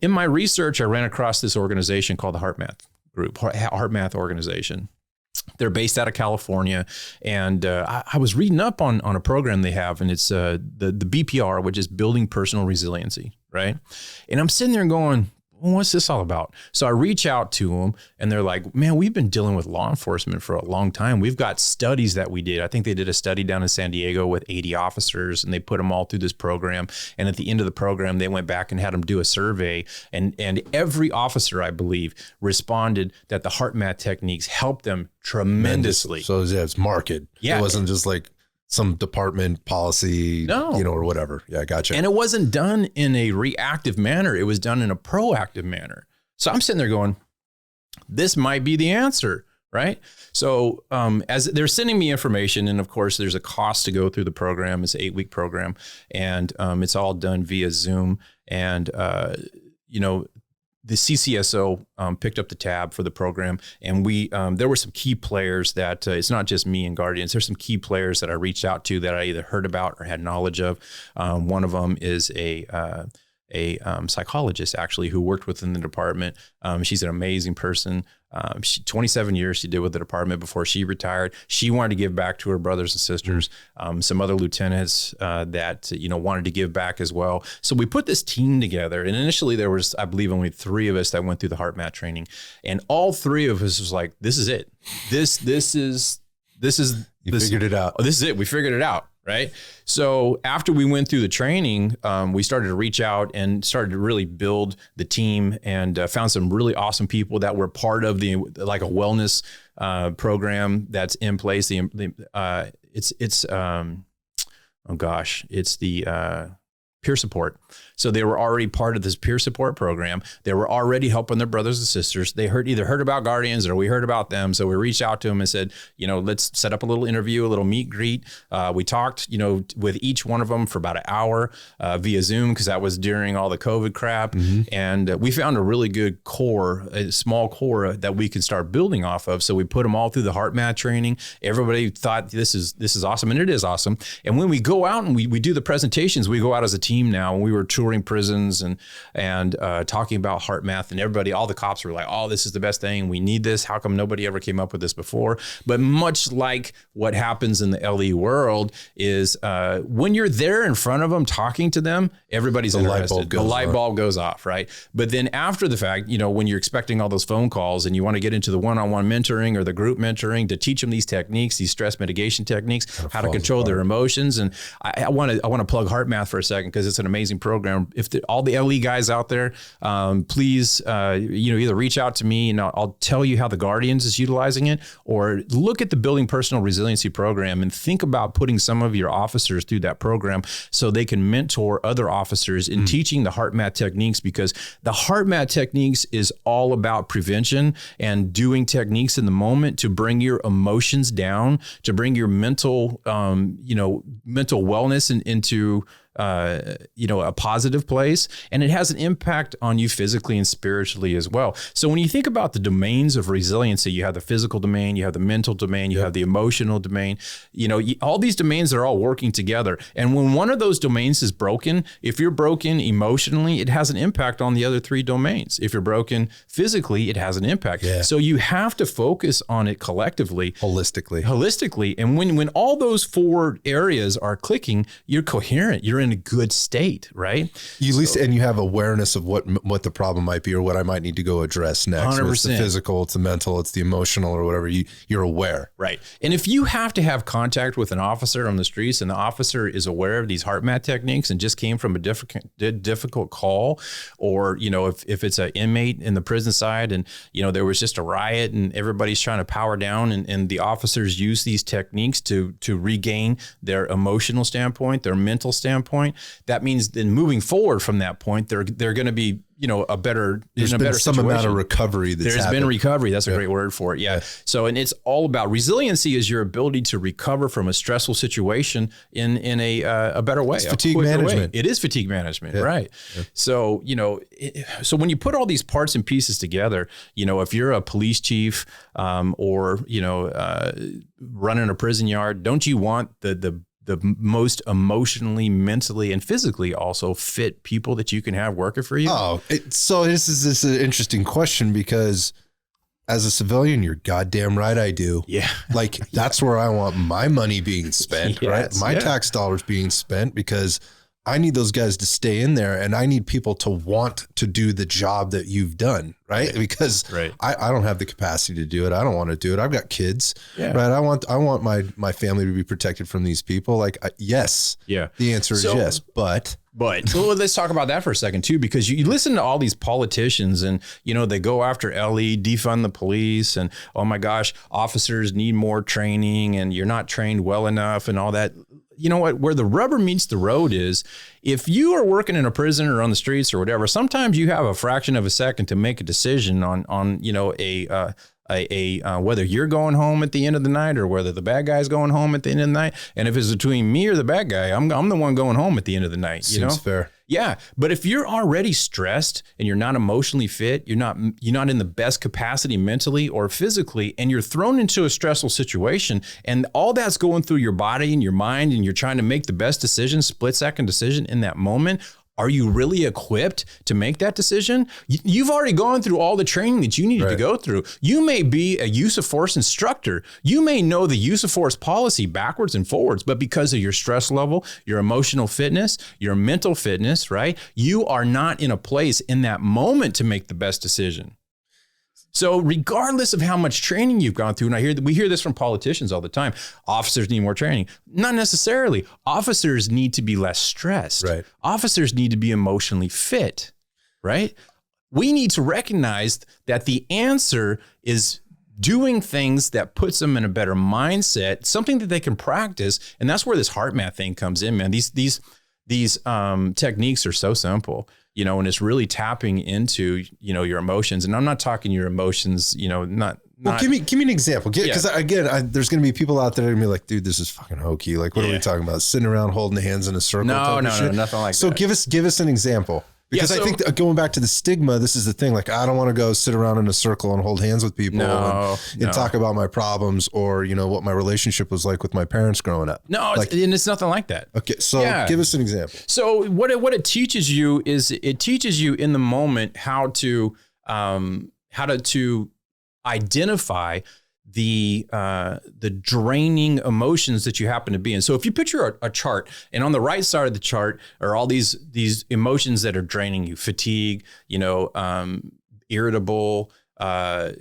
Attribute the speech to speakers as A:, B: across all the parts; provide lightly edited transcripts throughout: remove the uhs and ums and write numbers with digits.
A: in my research, I ran across this organization called the HeartMath group, HeartMath organization. They're based out of California. And I was reading up on a program they have, and it's the BPR, which is Building Personal Resiliency, right? And I'm sitting there going, what's this all about? So I reach out to them and they're like, man, we've been dealing with law enforcement for a long time. We've got studies that we did. I think they did a study down in San Diego with 80 officers, and they put them all through this program. And at the end of the program, they went back and had them do a survey. And every officer, I believe, responded that the HeartMath techniques helped them tremendously.
B: So yeah, it's marked.
A: Yeah.
B: It wasn't just like some department policy, or whatever. Yeah, gotcha.
A: And it wasn't done in a reactive manner. It was done in a proactive manner. So I'm sitting there going, this might be the answer, right? So as they're sending me information, and of course there's a cost to go through the program. It's an 8-week program, and it's all done via Zoom. And, the CCSO picked up the tab for the program, and there were some key players that it's not just me and Guardians. There's some key players that I reached out to that I either heard about or had knowledge of. One of them is a psychologist, actually, who worked within the department. She's an amazing person. 27 years she did with the department before she retired. She wanted to give back to her brothers and sisters. Some other lieutenants that wanted to give back as well. So we put this team together, and initially there was, I believe, only 3 of us that went through the HeartMath training, and all 3 of us was like, "This is it. This is."
B: You figured it out.
A: Oh, this is it. We figured it out. Right. So after we went through the training, we started to reach out and started to really build the team, and found some really awesome people that were part of a wellness program that's in place. It's the peer support. So they were already part of this peer support program. They were already helping their brothers and sisters. They either heard about Guardians or we heard about them. So we reached out to them and said, let's set up a little interview, a little meet greet. We talked, with each one of them for about an hour via Zoom, because that was during all the COVID crap. Mm-hmm. And we found a really good core, a small core that we could start building off of. So we put them all through the HeartMath training. Everybody thought this is awesome, and it is awesome. And when we go out and we do the presentations, we go out as a team now, and we were touring prisons and talking about HeartMath, and everybody, all the cops were like, oh, this is the best thing. We need this. How come nobody ever came up with this before? But much like what happens in the LE world is when you're there in front of them, talking to them, everybody's interested. The light bulb goes off, right? But then after the fact, when you're expecting all those phone calls and you want to get into the one-on-one mentoring or the group mentoring to teach them these techniques, these stress mitigation techniques, how to control their emotions. And I want to plug HeartMath for a second, because it's an amazing program. If all the LE guys out there, please, either reach out to me and I'll tell you how the Guardians is utilizing it, or look at the Building Personal Resiliency program and think about putting some of your officers through that program so they can mentor other officers in teaching the HeartMath techniques, because the HeartMath techniques is all about prevention and doing techniques in the moment to bring your emotions down, to bring your mental wellness into a positive place, and it has an impact on you physically and spiritually as well. So when you think about the domains of resiliency, you have the physical domain, you have the mental domain, you have the emotional domain, all these domains are all working together. And when one of those domains is broken, if you're broken emotionally, it has an impact on the other 3 domains. If you're broken physically, it has an impact. Yeah. So you have to focus on it collectively. Holistically. And when all those 4 areas are clicking, you're coherent. You're in a good state, right?
B: And you have awareness of what the problem might be, or what I might need to go address next.
A: 100%.
B: It's the physical, it's the mental, it's the emotional, or whatever. You're aware.
A: Right. And if you have to have contact with an officer on the streets, and the officer is aware of these HeartMath techniques and just came from a difficult call, or, if it's an inmate in the prison side and, there was just a riot and everybody's trying to power down, and the officers use these techniques to regain their emotional standpoint, their mental standpoint, that means then moving forward from that point, they're going to be,
B: there's been some situation. Amount of recovery. There's
A: been recovery. That's a great word for it. Yeah. So, and it's all about resiliency is your ability to recover from a stressful situation in a better way.
B: It's fatigue management.
A: It is fatigue management. Yeah. Right. Yeah. So, so when you put all these parts and pieces together, if you're a police chief, or, running a prison yard, don't you want the the most emotionally, mentally, and physically also fit people that you can have working for you?
B: Oh, so this is an interesting question, because as a civilian, you're goddamn right I do.
A: Yeah.
B: Like, that's where I want my money being spent,
A: Yes,
B: right? My tax dollars being spent, because I need those guys to stay in there, and I need people to want to do the job that you've done, right? Because I don't have the capacity to do it. I don't want to do it. I've got kids, right? I want my family to be protected from these people. Like, yes. Yeah. The answer is yes, but
A: well, let's talk about that for a second too, because you listen to all these politicians and, you know, they go after LE, defund the police, and, oh my gosh, officers need more training and you're not trained well enough and all that. You know what, where the rubber meets the road is, if you are working in a prison or on the streets or whatever, sometimes you have a fraction of a second to make a decision on you know, whether you're going home at the end of the night or whether the bad guy's going home at the end of the night. And if it's between me or the bad guy, I'm the one going home at the end of the night.
B: Seems fair.
A: Yeah. But if you're already stressed and you're not emotionally fit, you're not in the best capacity mentally or physically, and you're thrown into a stressful situation, and all that's going through your body and your mind, and you're trying to make the best decision, split-second decision in that moment, are you really equipped to make that decision? You've already gone through all the training that you needed to go through. You may be a use of force instructor. You may know the use of force policy backwards and forwards, but because of your stress level, your emotional fitness, your mental fitness, right? You are not in a place in that moment to make the best decision. So regardless of how much training you've gone through, and we hear this from politicians all the time, officers need more training. Not necessarily. Officers need to be less stressed. Right. Officers need to be emotionally fit, right? We need to recognize that the answer is doing things that puts them in a better mindset, something that they can practice. And that's where this HeartMath thing comes in, man. These techniques are so simple. You know, and it's really tapping into, you know, your emotions. And I'm not talking your emotions, you know, not.
B: Well, give me an example. Because again, there's going to be people out there that are going to be like, dude, this is fucking hokey. Like, what are we talking about? Sitting around holding hands in a circle?
A: No, nothing like that.
B: So give us an example. Because I think going back to the stigma, this is the thing. Like, I don't want to go sit around in a circle and hold hands with people and talk about my problems or, you know, what my relationship was like with my parents growing up.
A: No, and it's nothing like that.
B: Okay, so give us an example.
A: So what it teaches you is it teaches you in the moment how to identify the draining emotions that you happen to be in. So if you picture a chart, and on the right side of the chart are all these emotions that are draining you: fatigue, you know, irritable,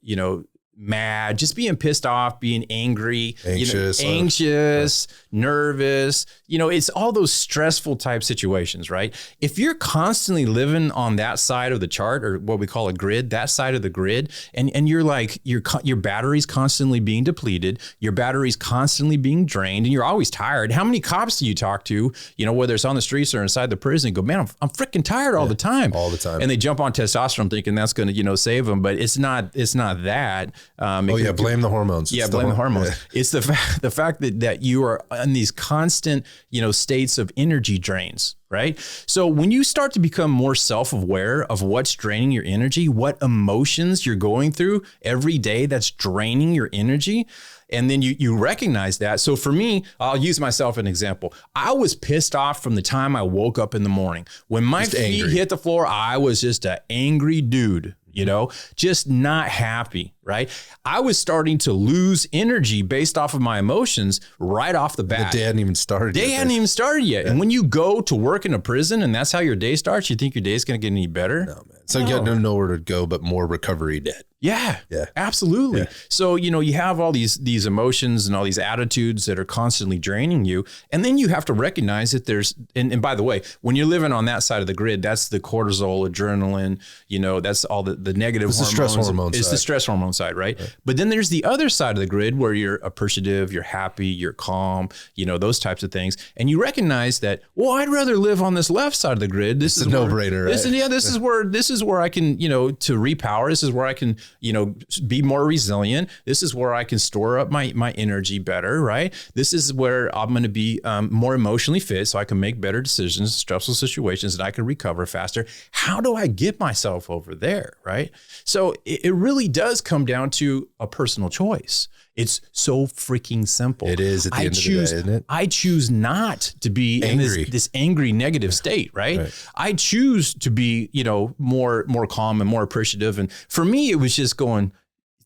A: you know, mad, just being pissed off, being angry, anxious, nervous, you know, it's all those stressful type situations, right? If you're constantly living on that side of the chart, or what we call a grid, that side of the grid, and you're like, your battery's constantly being depleted, your battery's constantly being drained, and you're always tired. How many cops do you talk to, you know, whether it's on the streets or inside the prison, and go, man, I'm freaking tired all the time.
B: All the time.
A: And they jump on testosterone thinking that's going to, you know, save them, but it's not that.
B: Blame the hormones.
A: Blame the hormones. Yeah. It's the fact that you are in these constant, you know, states of energy drains, right? So when you start to become more self-aware of what's draining your energy, what emotions you're going through every day that's draining your energy, and then you recognize that. So for me, I'll use myself as an example. I was pissed off from the time I woke up in the morning. When my feet hit the floor, I was just an angry dude. You know, just not happy, right? I was starting to lose energy based off of my emotions right off the bat.
B: The day hadn't even started yet.
A: Yeah. And when you go to work in a prison and that's how your day starts, you think your day's going to get any better?
B: No, man. So you got nowhere to go but more recovery debt.
A: Yeah, absolutely. Yeah. So, you know, you have all these emotions and all these attitudes that are constantly draining you. And then you have to recognize that there's, and by the way, when you're living on that side of the grid, that's the cortisol, adrenaline, you know, that's all the negative hormones.
B: The stress hormone side.
A: It's the stress hormone side, right? But then there's the other side of the grid where you're appreciative, you're happy, you're calm, you know, those types of things. And you recognize that, well, I'd rather live on this left side of the grid. This is a
B: no-brainer, right?
A: This is where I can, you know, to repower. This is where I can, you know, be more resilient. This is where I can store up my energy better, right? This is where I'm going to be more emotionally fit so I can make better decisions, stressful situations, and I can recover faster. How do I get myself over there, right? So it really does come down to a personal choice. It's so freaking simple.
B: It is at the end of the day, isn't it?
A: I choose not to be
B: Angry.
A: in this angry, negative state, right? I choose to be, more calm and more appreciative. And for me, it was just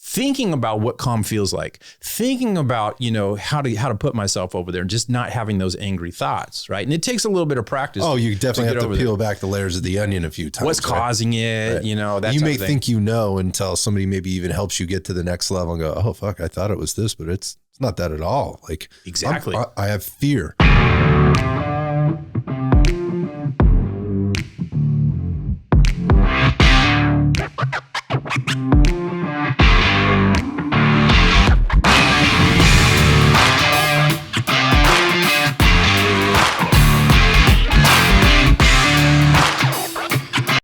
A: thinking about what calm feels like, thinking about, how to put myself over there and just not having those angry thoughts. Right. And it takes a little bit of practice.
B: Oh, you definitely have to peel back the layers of the onion a few times.
A: What's causing it?
B: Right.
A: That
B: you may think until somebody maybe even helps you get to the next level and go, oh, fuck, I thought it was this, but it's not that at all. Like,
A: exactly.
B: I have fear.